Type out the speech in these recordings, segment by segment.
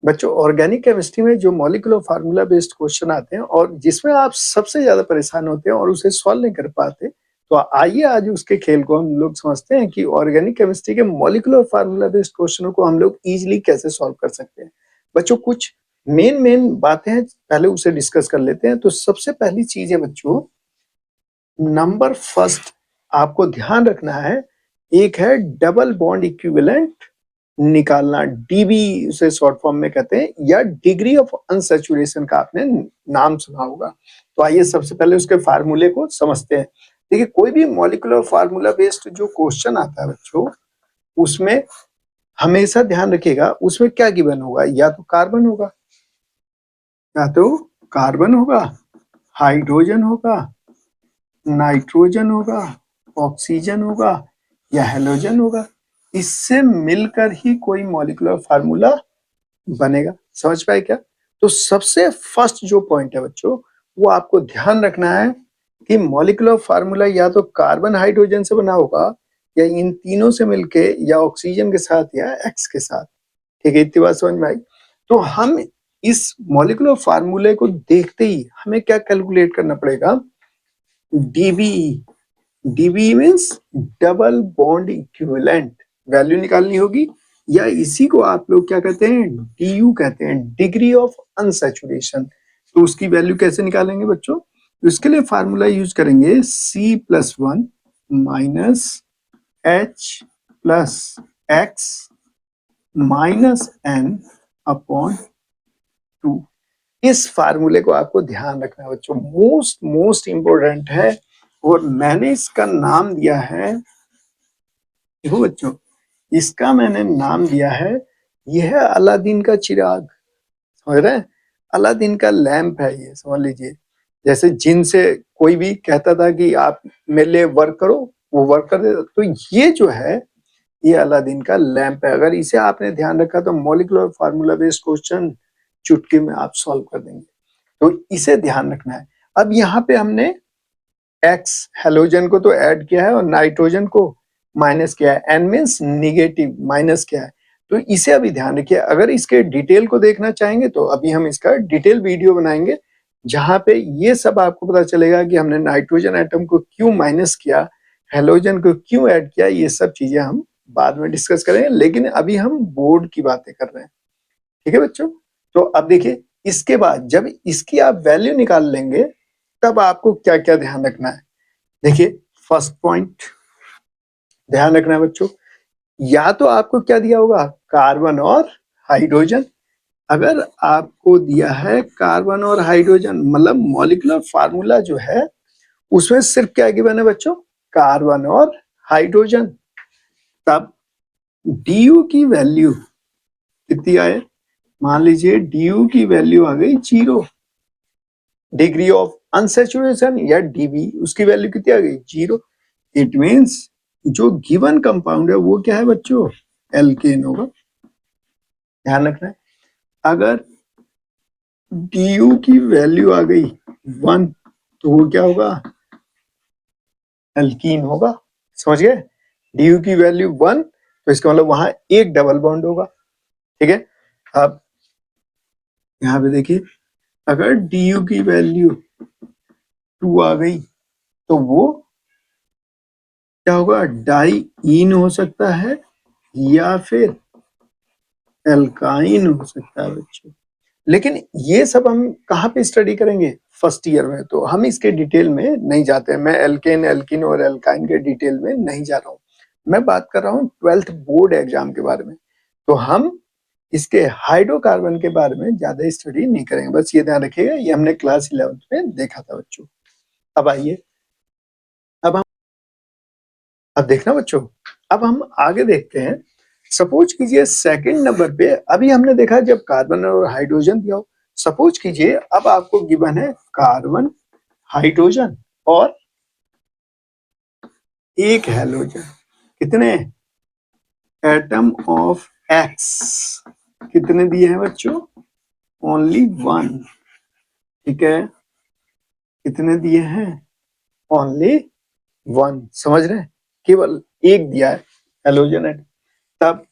बच्चों organic chemistry में जो मॉलिक्यूलर फार्मूला बेस्ड क्वेश्चन आते हैं और जिसमें आप सबसे ज्यादा परेशान होते हैं और उसे सॉल्व नहीं कर पाते, तो आइए आज उसके खेल को हम लोग समझते हैं कि ऑर्गेनिक केमिस्ट्री के मॉलिक्यूलर फार्मूला बेस्ड क्वेश्चनों को हम लोग इजीली कैसे सॉल्व कर सकते हैं। बच्चों कुछ मेन मेन बातें हैं, पहले उसे डिस्कस कर लेते हैं। तो सबसे पहली चीज है बच्चों, नंबर फर्स्ट आपको ध्यान रखना है, एक है डबल बॉन्ड इक्विवेलेंट निकालना, डीबी उसे शॉर्ट फॉर्म में कहते हैं, या डिग्री ऑफ अनसैचुरेशन का आपने नाम सुना होगा। तो आइए सबसे पहले उसके फार्मूले को समझते हैं। देखिए कोई भी मॉलिक्यूलर फार्मूला बेस्ड जो क्वेश्चन आता है बच्चों, उसमें हमेशा ध्यान रखिएगा उसमें क्या गिवन होगा, या तो कार्बन होगा, या तो कार्बन होगा, हाइड्रोजन होगा, नाइट्रोजन होगा, ऑक्सीजन होगा, या हेलोजन होगा। इससे मिलकर ही कोई मॉलिक्यूलर फार्मूला बनेगा। समझ पाए क्या? तो सबसे फर्स्ट जो पॉइंट है बच्चों, वो आपको ध्यान रखना है कि मॉलिक्यूलर फार्मूला या तो कार्बन हाइड्रोजन से बना होगा, या इन तीनों से मिलके, या ऑक्सीजन के साथ, या एक्स के साथ। ठीक है, इतनी बात समझ में आई? तो हम इस मॉलिक्यूलर फार्मूले को देखते ही हमें क्या कैलकुलेट करना पड़ेगा, dB. DB means double bond equivalent value निकालनी होगी, या इसी को आप लोग क्या कहते हैं, डीयू कहते हैं, डिग्री ऑफ अनसैचुरेशन। तो उसकी वैल्यू कैसे निकालेंगे बच्चों? तो इसके लिए फार्मूला यूज करेंगे C+1 minus H+X minus N upon 2। इस फार्मूले को आपको ध्यान रखना है बच्चों, मोस्ट मोस्ट इंपोर्टेंट है। और मैंने इसका नाम दिया है, देखो बच्चों, इसका मैंने नाम दिया है, यह है अलादीन का चिराग। समझ रहे हैं? अलादीन का लैंप है ये, समझ लीजिए। जैसे जिनसे कोई भी कहता था कि आप मेरे लिए वर्क करो, वो वर्क कर देता। तो ये जो है, ये अलादीन का लैंप है। अगर इसे आपने ध्यान रखा तो मॉलिक्यूलर फार्मूला बेस्ड क्वेश्चन चुटकी में आप सॉल्व कर देंगे। तो इसे ध्यान रखना है। अब यहाँ पे हमने एक्स हेलोजन को तो ऐड किया है और नाइट्रोजन को माइनस किया है। एन मीन्स निगेटिव, माइनस किया है। तो इसे अभी ध्यान रखिए। अगर इसके डिटेल को देखना चाहेंगे तो अभी हम इसका डिटेल वीडियो बनाएंगे, जहां पे ये सब आपको पता चलेगा कि हमने नाइट्रोजन एटम को क्यों माइनस किया, हेलोजन को क्यों ऐड किया। ये सब चीजें हम बाद में डिस्कस करेंगे, लेकिन अभी हम बोर्ड की बातें कर रहे हैं। ठीक है बच्चों? तो अब देखिए, इसके बाद जब इसकी आप वैल्यू निकाल लेंगे, तब आपको क्या क्या ध्यान रखना है। देखिए फर्स्ट पॉइंट ध्यान रखना है बच्चों, या तो आपको क्या दिया होगा, कार्बन और हाइड्रोजन। अगर आपको दिया है कार्बन और हाइड्रोजन, मतलब मॉलिक्यूलर फार्मूला जो है उसमें सिर्फ क्या गिवन है बच्चों, कार्बन और हाइड्रोजन। तब डीयू की वैल्यू कितनी आए, मान लीजिए डीयू की वैल्यू आ गई 0। डिग्री ऑफ अनसैचुरेशन या डीबी, उसकी वैल्यू कितनी आ गई, 0। इट मीन्स जो गिवन कंपाउंड है वो क्या है बच्चों, एल्केन होगा। ध्यान रखना है। अगर डीयू की वैल्यू आ गई 1, तो वो क्या होगा, एल्कीन होगा। समझ गए? डीयू की वैल्यू 1, तो इसका मतलब वहां एक डबल बॉन्ड होगा। ठीक है? अब यहाँ पे देखिए, अगर डीयू की वैल्यू 2 आ गई, तो वो क्या होगा, डाईइन हो सकता है या फिर एल्काइन हो सकता है बच्चों। लेकिन ये सब हम कहाँ पे स्टडी करेंगे, फर्स्ट ईयर में, तो हम इसके डिटेल में नहीं जाते हैं। मैं एल्केन, एल्किन और एल्काइन के डिटेल में नहीं जा रहा हूँ। मैं बात कर रहा हूँ 12th बोर्ड एग्जाम के बारे में। तो हम इसके हाइड्रोकार्बन के बारे में ज्यादा स्टडी नहीं करेंगे। बस ये ध्यान रखिएगा, ये हमने क्लास 11th में देखा था बच्चों। अब आइए, अब हम अब देखना बच्चों, अब हम आगे देखते हैं। सपोज कीजिए सेकंड नंबर पे, अभी हमने देखा जब कार्बन और हाइड्रोजन दिया हो। सपोज कीजिए अब आपको गिवन है कार्बन, हाइड्रोजन और एक हेलोजन। कितने एटम ऑफ एक्स कितने दिए हैं बच्चों, ओनली 1। ठीक है, कितने दिए हैं, ओनली 1। समझ रहे हैं? केवल एक दिया है हेलोजन एटम। तब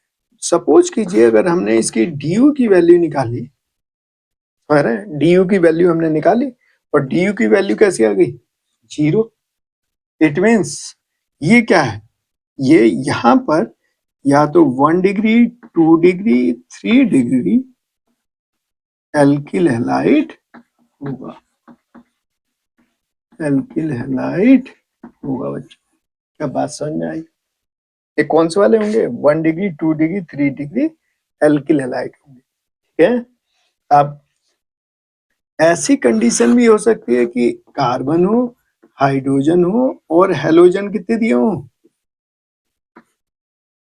सपोज कीजिए अगर हमने इसकी डी की वैल्यू निकाली, डी की वैल्यू हमने निकाली और डी की वैल्यू कैसी आ गई? 0। इट मीन्स ये क्या है? ये यहां पर या तो 1 degree, 2 degree, 3 degree alkyl halide होगा, एल्किल हैलाइड होगा बच्चों। क्या बात समझ में आई? ये कौन से वाले होंगे? 1 degree, 2 degree, 3 degree alkyl halide होंगे। ठीक है। अब ऐसी कंडीशन भी हो सकती है कि कार्बन हो, हाइड्रोजन हो और हेलोजन कितने दिए हो?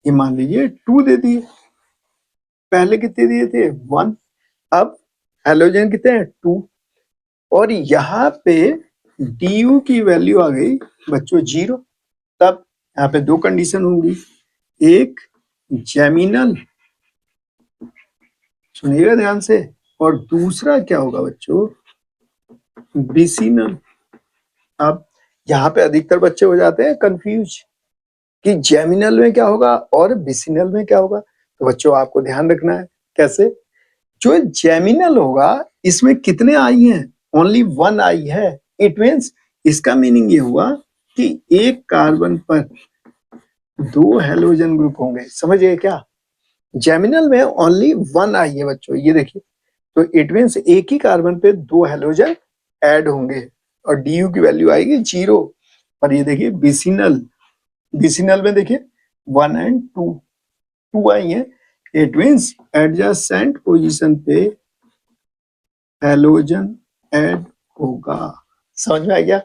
ये मान लीजिए 2 दे दिए। पहले कितने दिए थे? 1। अब हेलोजन कितने हैं? 2। और यहाँ पे डी की वैल्यू आ गई बच्चों 0। तब यहाँ पे 2 कंडीशन होंगी, एक जेमिनल, सुनिएगा ध्यान से, और दूसरा क्या होगा बच्चों? बिसिनल। अब यहाँ पे अधिकतर बच्चे हो जाते हैं कंफ्यूज कि जेमिनल में क्या होगा और बिसिनल में क्या होगा। तो बच्चों आपको ध्यान रखना है। कैसे? जो जेमिनल होगा इसमें कितने आई हैं? ओनली 1 आई है। इट मीन्स इसका मीनिंग ये हुआ कि एक कार्बन पर 2 हेलोजन ग्रुप होंगे। समझिए क्या? जेमिनल में ओनली 1 आई है बच्चों, ये देखिए। तो इट मीन्स एक ही कार्बन पे 2 हेलोजन ऐड होंगे और डी की वैल्यू आएगी 0। और ये देखिए बिसिनल, बिसिनल में देखिए 1 एंड 2 आई है। इट मीन्स एडजेसेंट पोजीशन पे हेलोजन ऐड होगा। समझ में आ गया?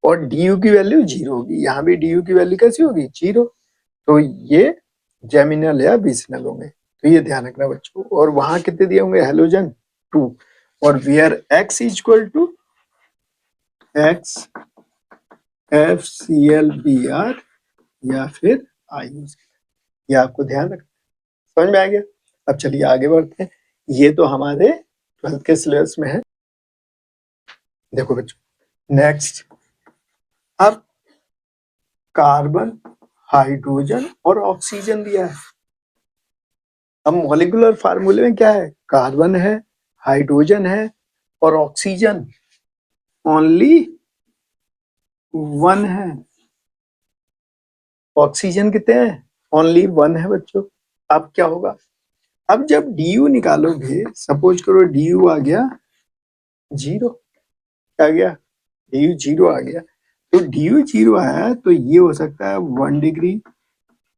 और डी की वैल्यू 0 होगी। यहाँ भी डी की वैल्यू कैसी होगी? 0। तो ये जेमिनल या बिसिनल होंगे। तो ये ध्यान रखना बच्चों। और वहां कितने दिए होंगे? हेलोजन 2। और where x equal to x FCl Br या फिर IUC। ये आपको ध्यान रखना। समझ में आ गया? अब चलिए आगे बढ़ते हैं। ये तो हमारे 12th के सिलेबस में है। देखो बच्चों नेक्स्ट, अब कार्बन, हाइड्रोजन और ऑक्सीजन दिया है। अब मॉलिक्यूलर फार्मूले में क्या है? कार्बन है, हाइड्रोजन है और ऑक्सीजन ओनली 1 है। ऑक्सीजन कितने हैं? ओनली 1 है बच्चों। अब क्या होगा? अब जब डी निकालोगे, सपोज करो डी आ गया 0। क्या आ गया? डी 0 आ गया। तो डी 0 आया तो ये हो सकता है 1 डिग्री,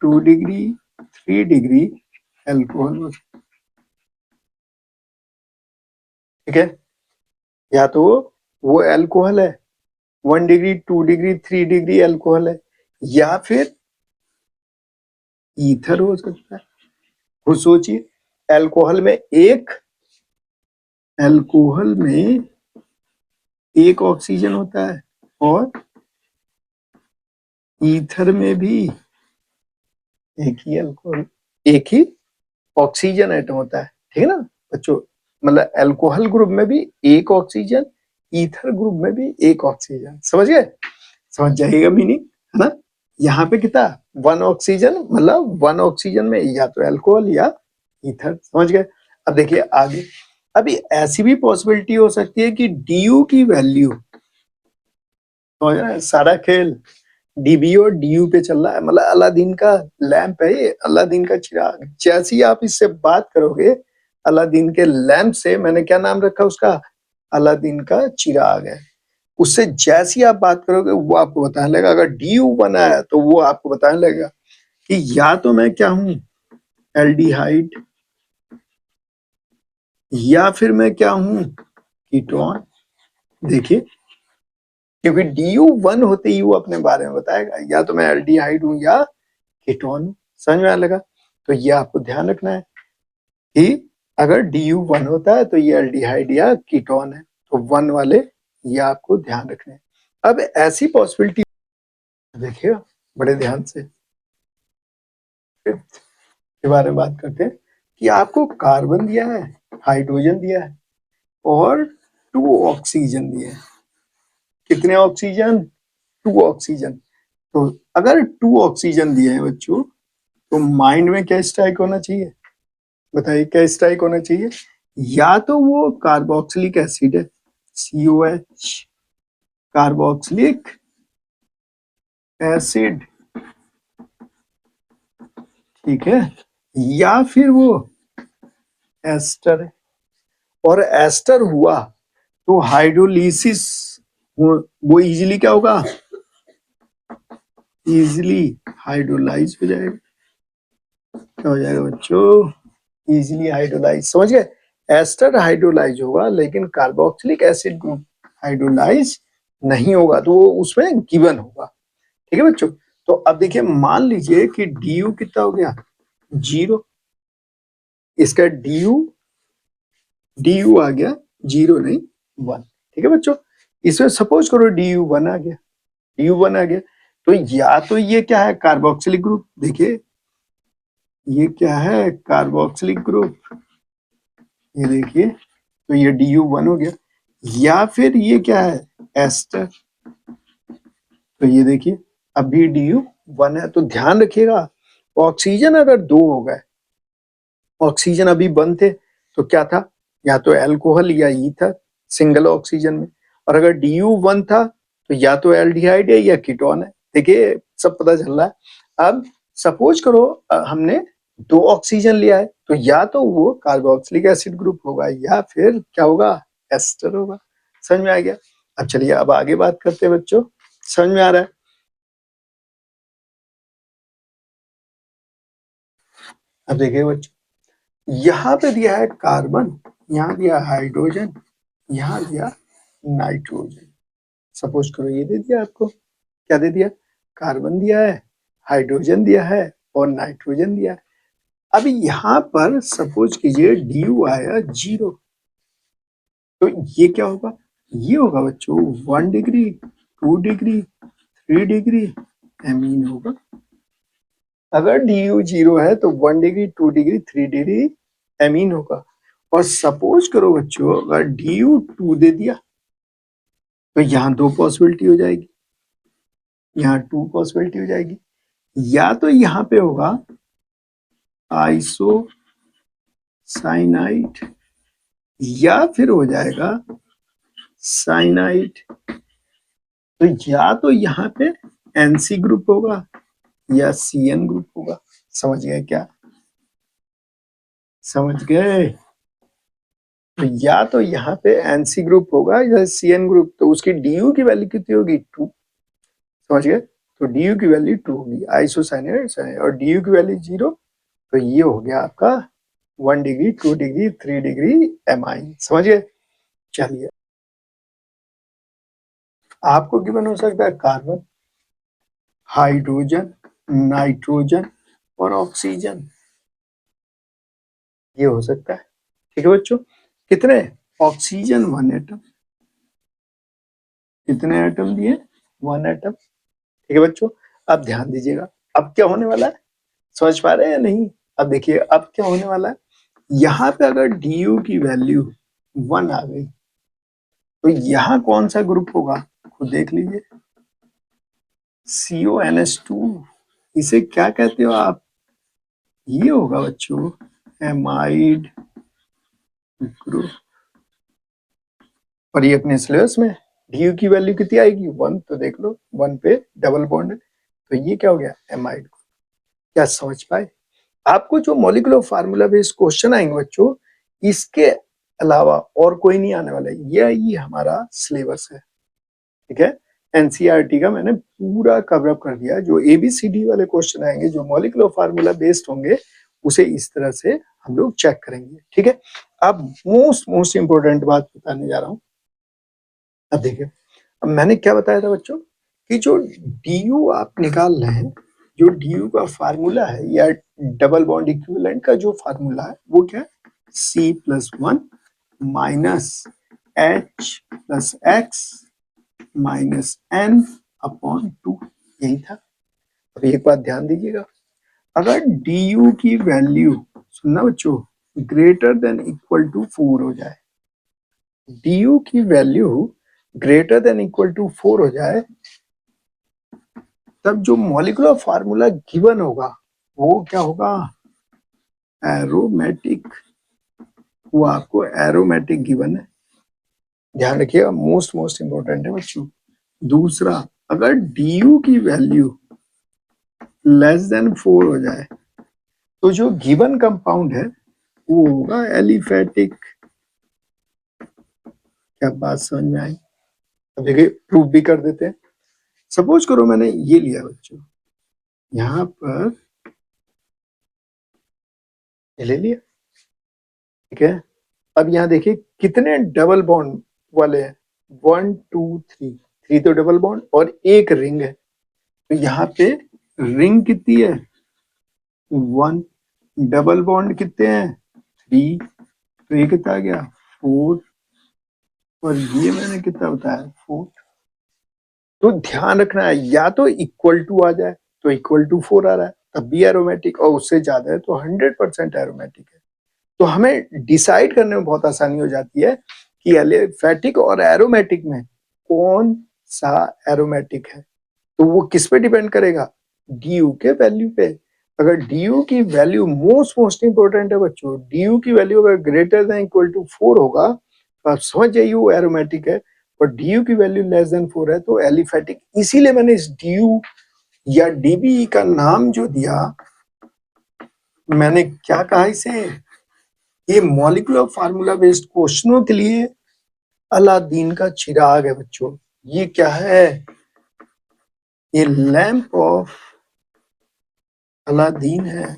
2 डिग्री, 3 डिग्री एल्कोहल। ठीक है। या तो वो एल्कोहल है, 1 डिग्री, 2 डिग्री, 3 डिग्री एल्कोहल है, या फिर ईथर हो सकता है। खुद सोचिए, एल्कोहल में एक एल्कोहल में एक ऑक्सीजन होता है और ईथर में भी एक ही अल्कोहल, एक ही ऑक्सीजन एटम होता है। ठीक है ना बच्चों? मतलब अल्कोहल ग्रुप में भी एक ऑक्सीजन, ईथर ग्रुप में भी एक ऑक्सीजन। समझ गए? समझ जाइएगा मीनिंग, है ना? यहाँ पे कितना? 1 ऑक्सीजन, मतलब 1 ऑक्सीजन में या तो अल्कोहल या ईथर। समझ गए? अब देखिए आगे। अभी ऐसी भी पॉसिबिलिटी हो सकती है कि डी की वैल्यू, सारा खेल डीबी और डी पे चल रहा है। मतलब अलादीन का लैंप है ये, अलादीन का चिराग। जैसे ही आप इससे बात करोगे, अलादीन के लैंप से, मैंने क्या नाम रखा उसका? अलादीन का चिराग है। उससे जैसी आप बात करोगे वो आपको बताने लगेगा। अगर डी बना है तो वो आपको बताने लगेगा कि या तो मैं क्या हूं? एल्डिहाइड, या फिर मैं क्या हूं? कीटोन। देखिए, क्योंकि डी 1 होते ही वो अपने बारे में बताएगा, या तो मैं एल्डिहाइड हूं या कीटोन। समझ में आने लगा? तो ये आपको ध्यान रखना है कि अगर डी 1 होता है तो ये एल्डिहाइड या कीटोन है। तो 1 वाले ये आपको ध्यान रखने हैं। अब ऐसी पॉसिबिलिटी देखिएगा बड़े ध्यान से। फिफ्थ के बारे में बात करते हैं कि आपको कार्बन दिया है, हाइड्रोजन दिया है और 2 ऑक्सीजन दिए हैं। कितने ऑक्सीजन? 2 ऑक्सीजन। तो अगर 2 ऑक्सीजन दिए हैं बच्चों, तो माइंड में क्या स्ट्राइक होना चाहिए, बताइए क्या स्ट्राइक होना चाहिए? या तो वो कार्बोक्सिलिक एसिड है, COH, कार्बोक्सिलिक एसिड, ठीक है, या फिर वो एस्टर है। और एस्टर हुआ तो हाइड्रोलिसिस वो इजीली क्या होगा, इजीली हाइड्रोलाइज हो जाएगा। क्या हो जाएगा बच्चों, इजीली हाइड्रोलाइज, समझ गए? एस्टर हाइड्रोलाइज होगा लेकिन कार्बोक्सिलिक एसिड ग्रुप हाइड्रोलाइज नहीं होगा, तो वो उसमें गिवन होगा। ठीक है बच्चों, तो अब देखिए मान लीजिए कि डी कितना हो गया, 0, इसका डी आ गया 0 नहीं 1। ठीक है बच्चों, इसमें सपोज करो डी1 आ गया, डी1 आ गया, तो या तो ये क्या है, कार्बोक्सिलिक ग्रुप, देखिए ये क्या है, कार्बोक्सिलिक ग्रुप, ये देखिए, तो ये डी1 हो गया, या फिर ये क्या है, एस्टर, तो ये देखिए अभी डी1 है। तो ध्यान रखिएगा, ऑक्सीजन अगर 2 हो गए, ऑक्सीजन अभी बंद थे, तो क्या था, या तो अल्कोहल या ईथर सिंगल ऑक्सीजन में, और अगर डी1 था तो या तो एल्डिहाइड है या कीटोन है। देखिए सब पता चल रहा है। अब सपोज करो हमने 2 ऑक्सीजन लिया है, तो या तो वो कार्बोक्सिलिक एसिड ग्रुप होगा या फिर क्या होगा, एस्टर होगा। समझ में आ गया? अब चलिए अब आगे बात करते हैं बच्चों, समझ में आ रहा है? अब देखिए बच्चों, यहाँ पे दिया है कार्बन, यहाँ दिया हाइड्रोजन, यहाँ दिया नाइट्रोजन। सपोज करो ये दे दिया आपको, क्या दे दिया, कार्बन दिया है, हाइड्रोजन दिया है और नाइट्रोजन दिया है। अब यहाँ पर सपोज कीजिए डी आया 0, तो ये क्या होगा, ये होगा बच्चों 1 डिग्री, 2 डिग्री, 3 डिग्री एमीन होगा। अगर डी 0 है तो 1 डिग्री, 2 डिग्री, 3 डिग्री एमीन होगा। और सपोज करो बच्चों अगर डी 2 दे दिया, तो यहाँ 2 पॉसिबिलिटी हो जाएगी, यहाँ 2 पॉसिबिलिटी हो जाएगी, या तो यहाँ पे होगा आइसो साइनाइड, या फिर हो जाएगा साइनाइड। तो या तो यहाँ पे एनसी ग्रुप होगा या सीएन ग्रुप होगा। समझ गए क्या, समझ गए? तो या तो यहाँ पे एनसी ग्रुप होगा या सीएन ग्रुप, तो उसकी डी की वैल्यू कितनी होगी, 2। समझ गए? तो डी की वैल्यू 2 होगी आइसोसाइनाइड, और डी की वैल्यू 0, तो ये हो गया आपका 1 डिग्री, 2 डिग्री, 3 डिग्री एमाइन। समझ गए? चलिए आपको गिवन हो सकता है कार्बन, हाइड्रोजन, नाइट्रोजन और ऑक्सीजन, ये हो सकता है। ठीक है बच्चों, कितने, ऑक्सीजन 1 एटम, कितने एटम दिए, 1 एटम। ठीक है बच्चों, अब ध्यान दीजिएगा, अब क्या होने वाला है, समझ पा रहे हैं या नहीं? अब देखिए अब क्या होने वाला है, यहाँ पे अगर डी की वैल्यू 1 आ गई, तो यहाँ कौन सा ग्रुप होगा, खुद देख लीजिए, CONH2, इसे क्या कहते हो आप, ये होगा बच्चों एमाइड ग्रुप। और ये अपने सिलेबस में डी की वैल्यू कितनी आएगी, 1, तो देख लो 1 पे डबल बॉन्ड है, तो ये क्या हो गया, एमाइड ग्रुप। क्या समझ पाए? आपको जो मॉलिक्यूलर फार्मूला बेस्ड क्वेश्चन आएंगे बच्चों, इसके अलावा और कोई नहीं आने वाला है, ये हमारा सिलेबस है। ठीक है, एनसीईआरटी का मैंने पूरा कवर अप कर दिया। जो एबीसीडी वाले क्वेश्चन आएंगे जो मॉलिक्यूलर फार्मूला बेस्ड होंगे, उसे इस तरह से हम लोग चेक करेंगे। ठीक है, अब मोस्ट इंपोर्टेंट बात बताने जा रहा हूँ। अब देखिए, अब मैंने क्या बताया था बच्चों कि जो डी आप निकाल रहे हैं, जो डी का फार्मूला है या डबल बॉन्ड इक्विवेलेंट का जो फार्मूला है वो क्या है, C+1 minus H+X minus N/2, यही था। अब एक बात ध्यान दीजिएगा, अगर डी की वैल्यू, सुनना बच्चों, ग्रेटर देन इक्वल टू 4 हो जाए, डी की value greater than equal to 4 हो जाए, तब जो मॉलिक्यूलर फार्मूला गिवन होगा वो क्या होगा, एरोमेटिक। वो आपको एरोमेटिक गिवन है, ध्यान रखिएगा, मोस्ट इंपॉर्टेंट है बच्चों। दूसरा, अगर डी की वैल्यू लेस देन 4 हो जाए तो जो गिवन कंपाउंड है वो होगा एलिफेटिक। क्या बात समझ में आई? अब देखिए प्रूफ भी कर देते हैं। सपोज करो मैंने ये लिया बच्चों, यहां पर ये ले लिया, ठीक है। अब यहाँ देखिए कितने डबल बॉन्ड वाले हैं, 1 2 3, 3 तो डबल बॉन्ड और एक रिंग है, तो यहाँ पे रिंग कितनी है, 1, डबल बॉन्ड कितने हैं, 3, तो ये कितना आ गया, 4, और ये मैंने कितना बताया, 4। तो ध्यान रखना है, या तो इक्वल टू आ जाए तो इक्वल टू 4 आ रहा है तब भी एरोमेटिक, और उससे ज्यादा है तो 100% एरोमेटिक है। तो हमें डिसाइड करने में बहुत आसानी हो जाती है कि एलिफेटिक और एरोमेटिक में कौन सा एरोमेटिक है। तो वो किस पे डिपेंड करेगा, डी के वैल्यू पे। अगर डी की वैल्यू मोस्ट इंपोर्टेंट है बच्चों, डी की वैल्यू अगर ग्रेटर देन इक्वल टू 4 होगा तो आप समझ जाइए वो एरोमेटिक है, और डी की वैल्यू लेस देन 4 है तो एलिफेटिक। इसीलिए मैंने इस डी या डीबी का नाम जो दिया, मैंने क्या कहा इसे, ये मॉलिक्यूलर फार्मूला बेस्ड क्वेश्चनों के लिए अलादीन का चिराग है बच्चों। ये क्या है, ये लैंप ऑफ अलादीन है।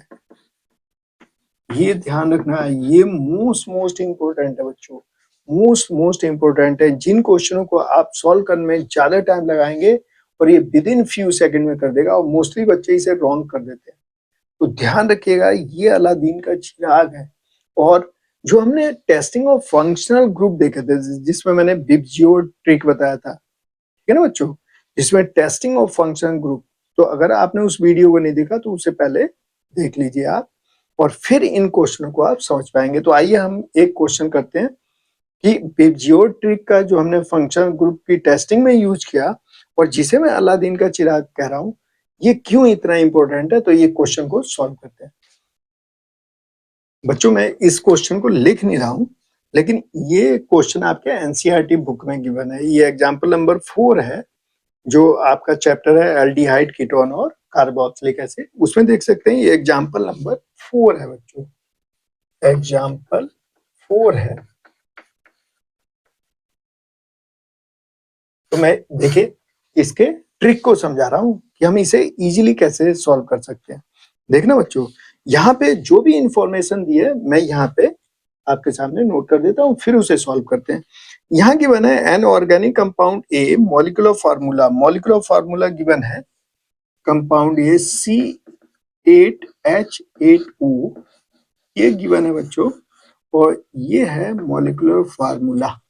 ये ध्यान रखना है, ये मोस्ट इंपोर्टेंट है बच्चों, मोस्ट इंपोर्टेंट है। जिन क्वेश्चनों को आप सॉल्व करने में ज्यादा टाइम लगाएंगे और ये विद इन फ्यू सेकंड में कर देगा, और मोस्टली बच्चे इसे रॉन्ग कर देते हैं। तो ध्यान रखिएगा, ये अलादीन का चिराग है। और जो हमने टेस्टिंग ऑफ फंक्शनल ग्रुप देखे थे, जिसमें मैंने बिब्जियो ट्रिक बताया था, ठीक है ना बच्चों, जिसमें टेस्टिंग ऑफ फंक्शनल ग्रुप, तो अगर आपने उस वीडियो को नहीं देखा तो उससे पहले देख लीजिए आप, और फिर इन क्वेश्चनों को आप समझ पाएंगे। तो आइए हम एक क्वेश्चन करते हैं कि बिब्जियो ट्रिक का जो हमने फंक्शनल ग्रुप की टेस्टिंग में यूज किया, और जिसे मैं अलादीन का चिराग कह रहा हूं, ये क्यों इतना इंपॉर्टेंट है। तो ये क्वेश्चन को सॉल्व करते हैं बच्चों। मैं इस क्वेश्चन को लिख नहीं रहा हूं, लेकिन ये क्वेश्चन आपके एनसीईआरटी बुक में गिवन है। ये एग्जाम्पल नंबर 4 है, जो आपका चैप्टर है एल्डिहाइड, कीटोन और कार्बोक्सिलिक एसिड, उसमें देख सकते हैं। ये एग्जाम्पल नंबर 4 है बच्चों, एग्जाम्पल 4 है। तो मैं देखिए इसके ट्रिक को समझा रहा हूं कि हम इसे इजीली कैसे सॉल्व कर सकते हैं। देखना बच्चों, यहाँ पे जो भी इंफॉर्मेशन दी है मैं यहाँ पे आपके सामने नोट कर देता हूँ, फिर उसे सॉल्व करते हैं। यहाँ गिवन है an organic compound A, molecular formula given है कंपाउंड ए C8H8O, ये गिवन है बच्चों, और ये है मॉलिक्यूलर फार्मूला।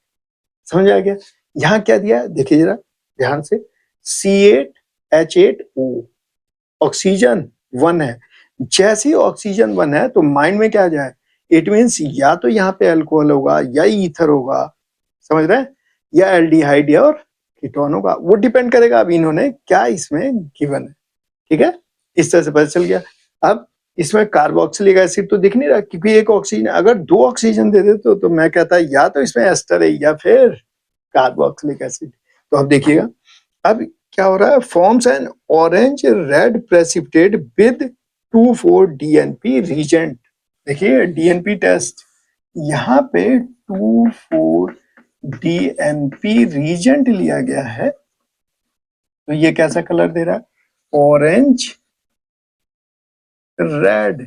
समझ आ गया? यहाँ क्या दिया देखिए जरा ध्यान से, C8H8O, ऑक्सीजन 1 है। जैसे ही ऑक्सीजन 1 है तो माइंड में क्या आ जाए, इट मीन्स या तो यहाँ पे अल्कोहल होगा या ईथर होगा, समझ रहे हैं, या एल्डिहाइड या और कीटोन होगा। वो डिपेंड करेगा अब इन्होंने क्या इसमें गिवन है, ठीक है। इस तरह से पता चल गया। अब इसमें कार्बोक्सिलिक एसिड तो दिख नहीं रहा, क्योंकि एक ऑक्सीजन, अगर 2 ऑक्सीजन दे दे तो मैं कहता या तो इसमें एस्टर है या फिर कार्बोक्सिलिक एसिड। तो अब देखिएगा, अब क्या हो रहा है, forms an orange red precipitate with 2,4 DNP reagent. देखिए डीएनपी टेस्ट, यहाँ पे 2,4 DNP रीजेंट लिया गया है, तो ये कैसा कलर दे रहा है, ऑरेंज रेड।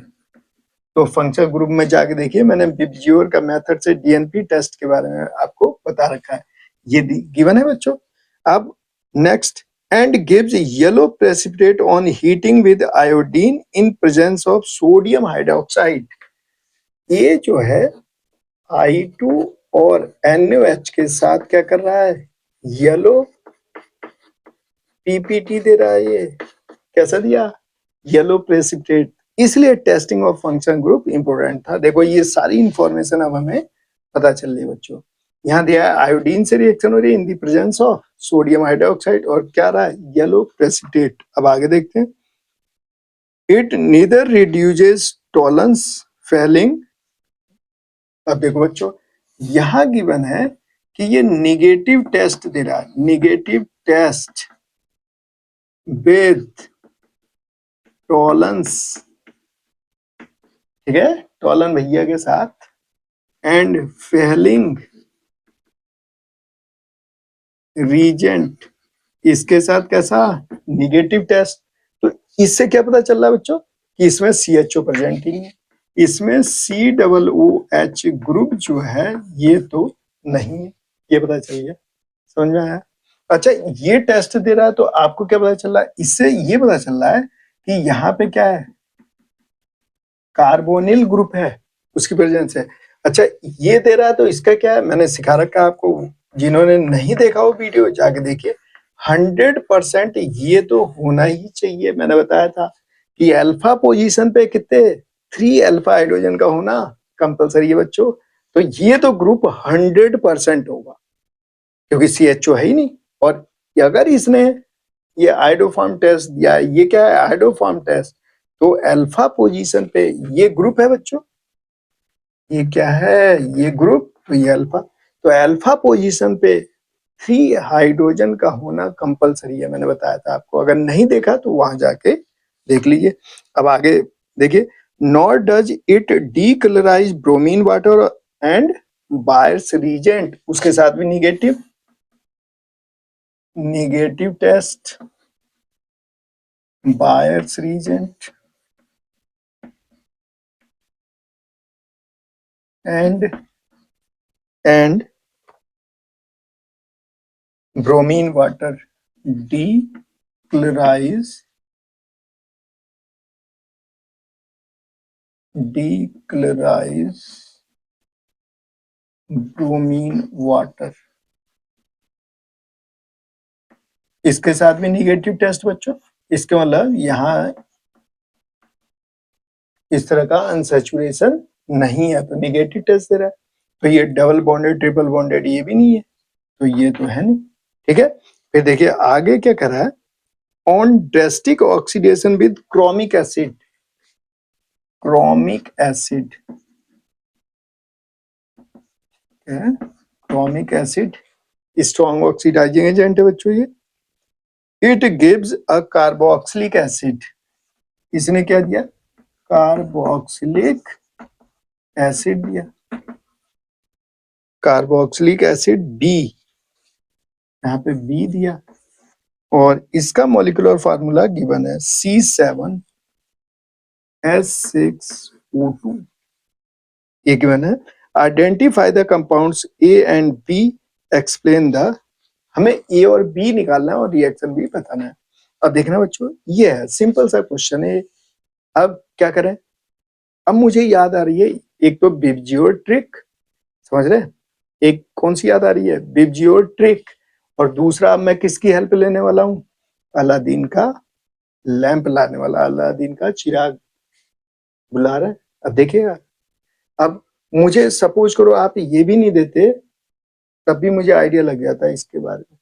तो फंक्शनल ग्रुप में जाके देखिए, मैंने बिब्जियोर का मेथड से डीएनपी टेस्ट के बारे में आपको बता रखा है, ये गिवन है बच्चों। अब next, and gives yellow precipitate on heating with iodine in presence of sodium hydroxide. ये जो है I2 और NaOH के साथ क्या कर रहा है, येलो पीपीटी दे रहा है। ये कैसा दिया, येलो प्रेसिपिटेट। इसलिए testing of function group important था। देखो ये सारी इंफॉर्मेशन अब हमें पता चल रही है बच्चों। यहाँ दिया है आयोडीन से रिएक्शन हो रही है in the presence of sodium hydroxide, और क्या रहा है, येलो प्रेसिपिटेट। अब आगे देखते हैं, it neither reduces Tollens Fehling. अब देखो बच्चों, यहां गिवन है कि ये निगेटिव टेस्ट दे रहा है, निगेटिव टेस्ट विथ टॉलरेंस, ठीक है, टॉलन भैया के साथ, एंड फेलिंग रीजेंट इसके साथ कैसा, निगेटिव टेस्ट। तो इससे क्या पता चल रहा है बच्चों कि इसमें CHO प्रेजेंट ही नहीं है, इसमें COOH ग्रुप जो है ये तो नहीं है, ये पता चल गया, समझ में आया। अच्छा, ये टेस्ट दे रहा है तो आपको क्या पता चल रहा है, इससे ये पता चल रहा है कि यहाँ पे क्या है, कार्बोनिल ग्रुप है, उसकी प्रेजेंस है। अच्छा, ये दे रहा है तो इसका क्या है, मैंने सिखा रखा है आपको, जिन्होंने नहीं देखा वो वीडियो जाके देखिए। 100% ये तो होना ही चाहिए, मैंने बताया था कि अल्फा पोजीशन पे कितने 3 अल्फा हाइड्रोजन का होना कंपलसरी है बच्चों। तो ये तो ग्रुप 100% होगा क्योंकि CHO है ही नहीं। और अगर इसने ये आइडोफॉर्म टेस्ट दिया, ये क्या है, आइडोफॉर्म टेस्ट, तो अल्फा पोजीशन पे ये ग्रुप है बच्चों, ये क्या है, ये ग्रुप, तो ये अल्फा, तो अल्फा पोजीशन पे 3 हाइड्रोजन का होना कंपलसरी है, मैंने बताया था आपको, अगर नहीं देखा तो वहां जाके देख लीजिए। अब आगे देखिए, nor does it decolourise bromine water and Baeyer's reagent, उसके साथ भी negative, negative test Baeyer's reagent and bromine water dechlorize bromine water, इसके साथ भी निगेटिव टेस्ट बच्चों। इसके मतलब यहाँ इस तरह का अनसैचुरेशन नहीं है तो निगेटिव टेस्ट दे रहा है। तो ये डबल बॉन्डेड ट्रिपल बॉन्डेड ये भी नहीं है, तो ये तो है नहीं, ठीक है। फिर देखिए आगे क्या कर रहा है, on drastic oxidation with chromic acid, chromic acid, chromic acid strong oxidising agent है बच्चों ये। It gives a carboxylic acid, इसने क्या दिया, कार्बोक्सिलिक एसिड दिया, कार्बोक्सिलिक एसिड B, यहाँ पे B दिया, और इसका मॉलिक्यूलर फार्मूला गिवन है C7H6O2, ये गिवन है। Identify the compounds A and B, explain the, हमें A और B निकालना है और रिएक्शन भी बताना है। अब देखना बच्चों, ये है सिंपल सा क्वेश्चन है। अब क्या करें, अब मुझे याद आ रही है एक तो बिब्जियोर ट्रिक, समझ रहे हैं, एक कौन सी याद आ रही है, बिब्जियोर ट्रिक, और दूसरा अब मैं किसकी हेल्प लेने वाला हूँ, अलादीन का लैंप लाने वाला, अलादीन का चिराग बुला रहा है। अब देखिएगा, अब मुझे सपोज करो आप ये भी नहीं देते तब भी मुझे आइडिया लग जाता है इसके बारे में,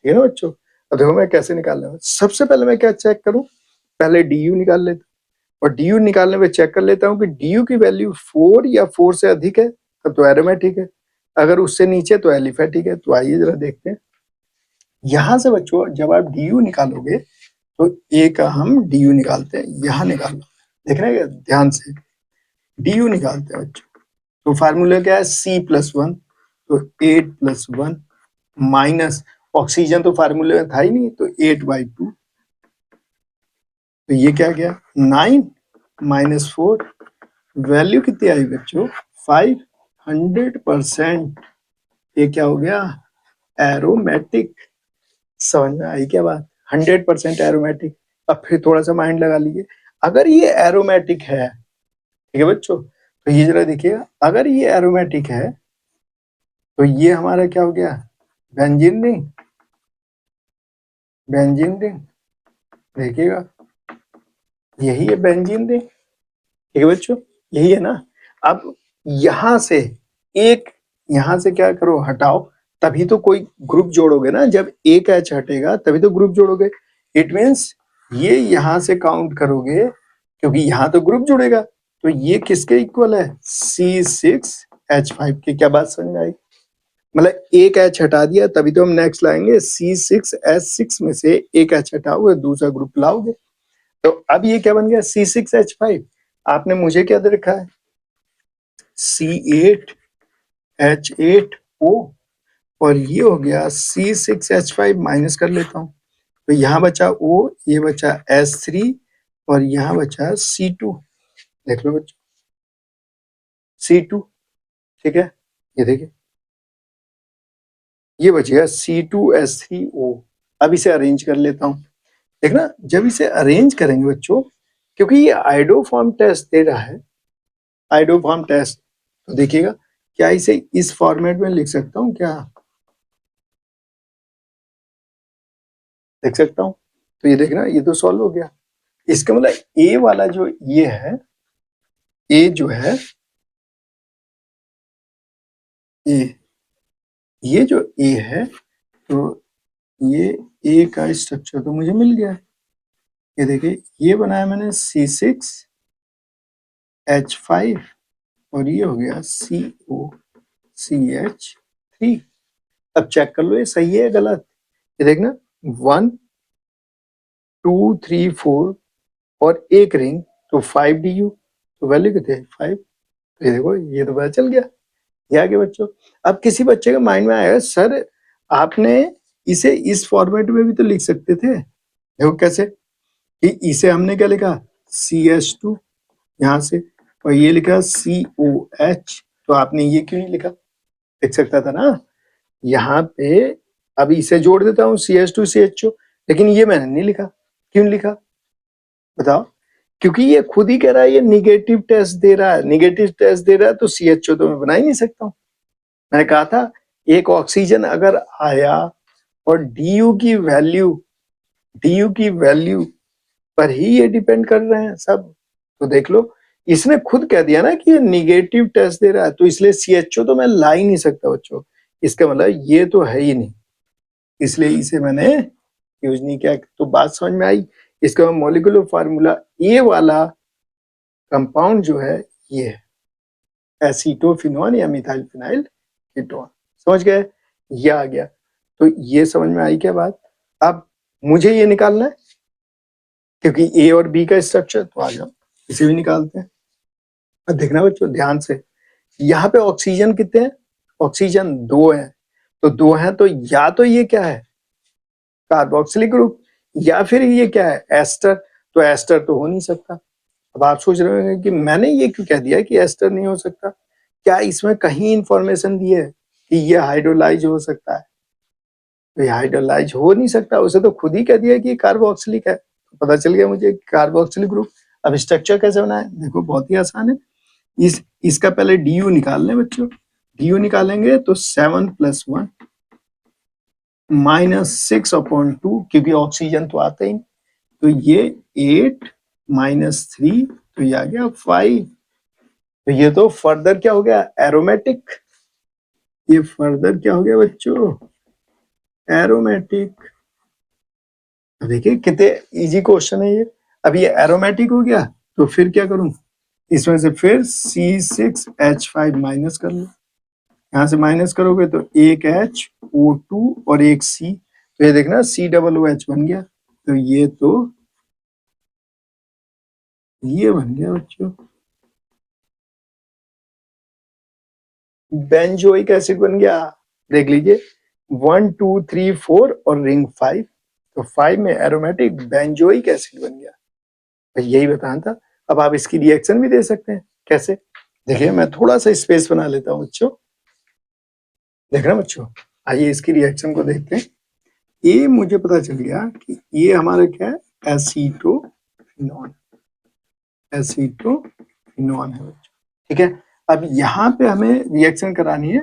ठीक है ना बच्चों। अब देखो मैं कैसे निकालने वाला, सबसे पहले मैं क्या चेक करूं, पहले DU निकाल लेता, और DU निकालने में चेक कर लेता हूँ कि DU की वैल्यू 4 या 4 से अधिक है तब तो एरोमेटिक है, अगर उससे नीचे तो एलिफेटिक है। तो आइए जरा देखते हैं, यहां से बच्चों जब आप DU निकालोगे तो A का हम DU निकालते हैं, यहां निकालो, देख रहे हैं ध्यान से, DU निकालते हैं बच्चों, तो फार्मूला क्या है, C+1, तो 8+1 माइनस, ऑक्सीजन तो फार्मूले में था ही नहीं, तो 8/2, तो ये क्या गया 9 - 4, वैल्यू कितनी आई बच्चों 5, 100%, ये क्या हो गया, एरोमेटिक, समझ में आई क्या बात, 100% एरोमेटिक। अब फिर थोड़ा सा माइंड लगा लीजिए, अगर ये एरोमेटिक है, ठीक है बच्चों, तो ये जरा देखिएगा, अगर ये एरोमेटिक है तो ये हमारा क्या हो गया, बेंजीन रिंग, बेंजीन रिंग, देखिएगा यही है बेंजीन रिंग, ठीक है बच्चों, यही है ना। अब यहां से एक, यहां से क्या करो, हटाओ, तभी तो कोई ग्रुप जोड़ोगे ना, जब एक H हटेगा तभी तो ग्रुप जोड़ोगे। इट मीन्स ये यहां से काउंट करोगे क्योंकि यहाँ तो ग्रुप जुड़ेगा, तो ये किसके इक्वल है, C6H5 के। क्या बात समझ में आई? मतलब एक H हटा दिया तभी तो हम नेक्स्ट लाएंगे, C6H6 में से एक H हटाओगे दूसरा ग्रुप लाओगे। तो अब ये क्या बन गया, C6H5। आपने मुझे क्या दे रखा है, C8H8O, और ये हो गया C6H5, माइनस कर लेता हूँ। तो यहाँ बचा O, ये बचा S3, और यहाँ बचा C2। देख लो बच्चों, C2, ठीक है। ये देखिए, ये बचेगा C2H3O। अब इसे अरेंज कर लेता हूँ। देखना, जब इसे अरेंज करेंगे बच्चों, क्योंकि ये आइडोफॉर्म टेस्ट दे रहा है, आइडोफॉर्म टेस्ट, तो देखिएगा क्या इसे इस फॉर्मेट में लिख सकता हूँ क्या, लिख सकता हूँ। तो ये देखना, ये तो सॉल्व हो गया। इसका मतलब ए वाला जो ये है, ए जो है, ए, ये जो ए है, तो ये ए का स्ट्रक्चर तो मुझे मिल गया। ये देखिए, ये बनाया मैंने C6H5, और ये हो गया COCH3। अब चेक कर लो ये सही है गलत। ये देखना, 1 2 3 4 और एक रिंग, तो 5 DU, तो वैल्यू कितने, 5। ये देखो, ये तो पता चल गया। ये आगे बच्चों, अब किसी बच्चे के माइंड में आएगा, सर आपने इसे इस फॉर्मेट में भी तो लिख सकते थे। देखो कैसे, कि इसे हमने क्या लिखा, CH2 यहाँ से, और ये लिखा COH, तो आपने ये क्यों नहीं लिखा, लिख सकता था ना यहाँ पे। अब इसे जोड़ देता हूँ CH2 CHO, लेकिन ये मैंने नहीं लिखा। क्यों लिखा बताओ? क्योंकि ये खुद ही कह रहा है ये निगेटिव टेस्ट दे रहा है, निगेटिव टेस्ट दे रहा है, तो CHO तो मैं बना ही नहीं सकता हूँ। मैंने कहा था एक ऑक्सीजन अगर आया और DU की वैल्यू पर ही ये डिपेंड कर रहे हैं सब। तो देख लो, इसने खुद कह दिया ना कि ये निगेटिव टेस्ट दे रहा है, तो इसलिए CHO तो मैं ला ही नहीं सकता बच्चों। इसका मतलब ये तो है ही नहीं, इसलिए इसे मैंने यूज नहीं किया। तो बात समझ में आई? इसका मॉलिक्यूलर फार्मूला ए वाला कंपाउंड जो है, ये है एसीटोफिनोन या मिथाइल फिनाइल कीटोन। समझ गए? ये आ गया। तो ये समझ में आई क्या बात? अब मुझे ये निकालना है, क्योंकि ए और बी का स्ट्रक्चर, तो आ जाओ इसे भी निकालते हैं। अब देखना बच्चों ध्यान से, यहाँ पे ऑक्सीजन कितने हैं, ऑक्सीजन 2 है, तो 2 है, तो या तो ये क्या है, कार्बोक्सिलिक ग्रुप, या फिर ये क्या है, एस्टर। तो एस्टर तो हो नहीं सकता। अब आप सोच रहे होंगे कि मैंने ये क्यों कह दिया कि एस्टर नहीं हो सकता, क्या इसमें कहीं इंफॉर्मेशन दी है कि ये हाइड्रोलाइज हो सकता है? तो ये हाइड्रोलाइज हो नहीं सकता, उसे तो खुद ही कह दिया कि कार्बोक्सिलिक है। तो पता चल गया मुझे कार्बोक्सिलिक ग्रुप। अब स्ट्रक्चर कैसे बनाए, देखो बहुत ही आसान है। इसका पहले DU निकाल लें बच्चों। DU निकालेंगे तो 7 + 1 -6/2, क्योंकि ऑक्सीजन तो आता ही नहीं, तो ये 8 -3, तो ये आ गया 5। तो ये तो फर्दर क्या हो गया, एरोमेटिक। ये फर्दर क्या हो गया बच्चों, एरोमेटिक। देखिए कितने इजी क्वेश्चन है ये। अब ये एरोमेटिक हो गया, तो फिर क्या करूं, इसमें से फिर C6H5 माइनस कर लो। यहाँ से माइनस करोगे तो एक HO2 और एक C, तो ये देखना COOH बन गया। तो ये बन गया बच्चों बेंजोइक एसिड बन गया। देख लीजिए 1 2 3 4 और रिंग 5, तो 5 में एरोमेटिक बेंजोइक एसिड बन गया। तो यही बताना था। अब आप इसकी रिएक्शन भी दे सकते हैं, कैसे? देखिए मैं थोड़ा सा स्पेस बना लेता हूँ बच्चों। देख रहे हैं बच्चों, आइए इसकी रिएक्शन को देखते हैं। ये मुझे पता चल गया कि ये हमारा क्या है, एसीटोफिनॉन, एसीटोफिनॉन है बच्चों। ठीक है, अब यहाँ पे हमें रिएक्शन करानी है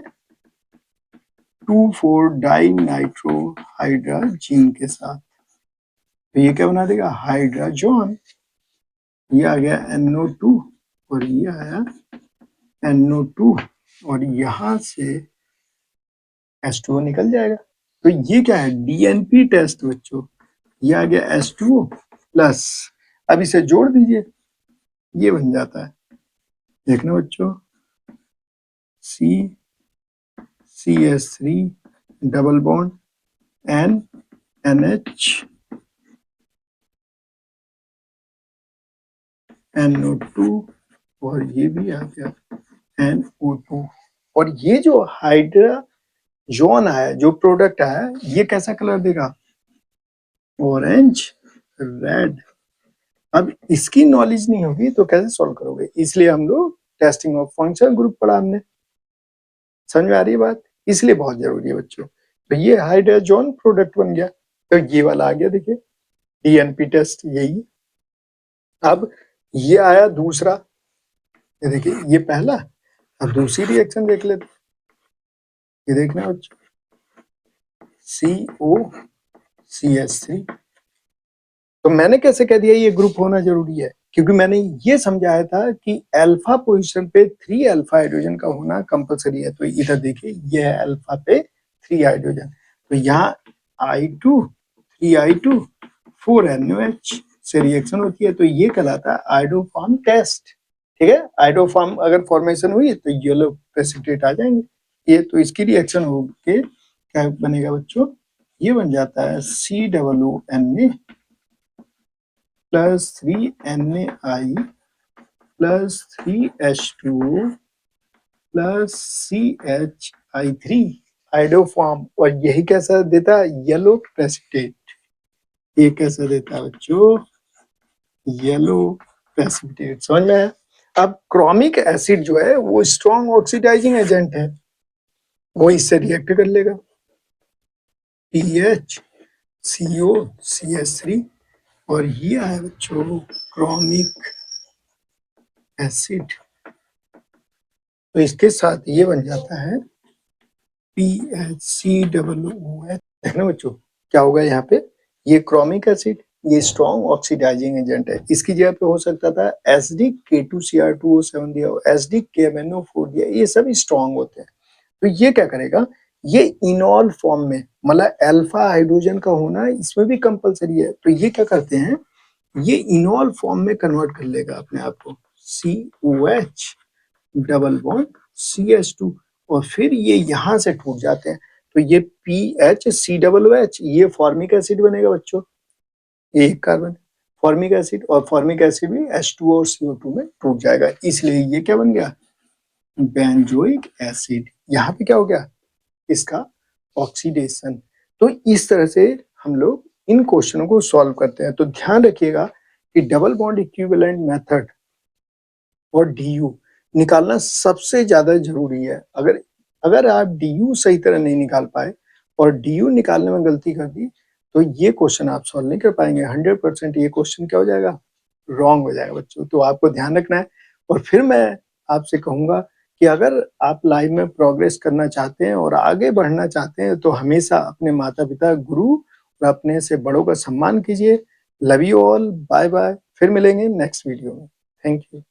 2,4-डाइनाइट्रोहाइड्राजीन के साथ। तो ये क्या बना देगा, हाइड्राजोन। ये आ गया NO2, और ये आया NO2, और यहाँ से H2O निकल जाएगा। तो ये क्या है, DNP टेस्ट बच्चों। ये आ गया H2O प्लस, अब इसे जोड़ दीजिए, ये बन जाता है, देखना बच्चों, CH3 double bond NH NO2 और ये भी आ गया NO2। और ये जो हाइड्रोजन आया, जो प्रोडक्ट आया, ये कैसा कलर देगा? Orange red. अब इसकी नॉलेज नहीं होगी तो कैसे सॉल्व करोगे? इसलिए हम लोग टेस्टिंग ऑफ फंक्शन ग्रुप पढ़ा हमने, समझ में आ रही है बात? इसलिए बहुत जरूरी है बच्चों। तो ये हाइड्रोजन प्रोडक्ट बन गया, तो ये वाला आ गया, देखिए DNP टेस्ट यही। अब ये आया दूसरा, ये देखिए ये पहला। अब दूसरी रिएक्शन देख लेते, ये देखना बच्चों, COCH3। तो मैंने कैसे कह दिया ये ग्रुप होना जरूरी है? क्योंकि मैंने ये समझाया था कि अल्फा पोजीशन पे 3 अल्फा हाइड्रोजन का होना कंपलसरी है। तो इधर देखिए ये है अल्फा पे 3 हाइड्रोजन, तो यहाँ I2 3I2 4NOH से रिएक्शन होती है, तो ये कहलाता है आइडोफॉर्म टेस्ट। ठीक है, आइडोफॉर्म अगर फॉर्मेशन हुई तो येलो प्रेसिपिटेट आ जाएंगे ये। तो इसकी रिएक्शन होके क्या बनेगा बच्चों? ये बन जाता है COONA plus 3NaI plus 3H2O plus CHI3 iodoform. और यही कैसा देता है? Yellow precipitate. ये कैसा देता है बच्चों? Yellow precipitate. समझ में आया? अब क्रोमिक एसिड जो है वो स्ट्रॉन्ग ऑक्सीडाइजिंग एजेंट है, वो इससे रिएक्ट कर लेगा, PHCOCH3। और ये है बच्चों क्रोमिक एसिड, तो इसके साथ ये बन जाता है PHCOOH। देखना बच्चों क्या होगा यहाँ पे, ये क्रोमिक एसिड, ये स्ट्रॉन्ग ऑक्सीडाइजिंग एजेंट है। इसकी जगह पे हो सकता था एसिडिक K2Cr2O7 दिया हो, एसिडिक KMnO4 दिया, ये सब स्ट्रॉन्ग होते हैं। तो ये क्या करेगा, ये इनॉल फॉर्म में, मतलब अल्फा हाइड्रोजन का होना इसमें भी कंपलसरी है, तो ये क्या करते हैं, ये इनॉल फॉर्म में कन्वर्ट कर लेगा अपने आप को, COH डबल बॉन्ड CH2, और फिर ये यहां से टूट जाते हैं। तो ये PHCOOH ये फॉर्मिक एसिड बनेगा बच्चों, एक कार्बन फॉर्मिक एसिड, और फॉर्मिक एसिड भी H2 और CO2 में टूट जाएगा, इसलिए ये क्या बन गया? Benzoic acid. यहाँ पे क्या हो गया? इसका ऑक्सीडेशन। तो इस तरह से हम लोग इन क्वेश्चनों को सॉल्व करते हैं। तो ध्यान रखिएगा कि डबल बॉन्ड इक्विवेलेंट मेथड और DU निकालना सबसे ज्यादा जरूरी है। अगर आप DU सही तरह नहीं निकाल पाए और DU निकालने में गलती कर दी तो ये क्वेश्चन आप सॉल्व नहीं कर पाएंगे। 100% ये क्वेश्चन क्या हो जाएगा? रॉन्ग हो जाएगा बच्चों। तो आपको ध्यान रखना है। और फिर मैं आपसे कहूंगा कि अगर आप लाइफ में प्रोग्रेस करना चाहते हैं और आगे बढ़ना चाहते हैं तो हमेशा अपने माता पिता, गुरु और अपने से बड़ों का सम्मान कीजिए। Love you all, bye bye. फिर मिलेंगे नेक्स्ट वीडियो में। Thank you.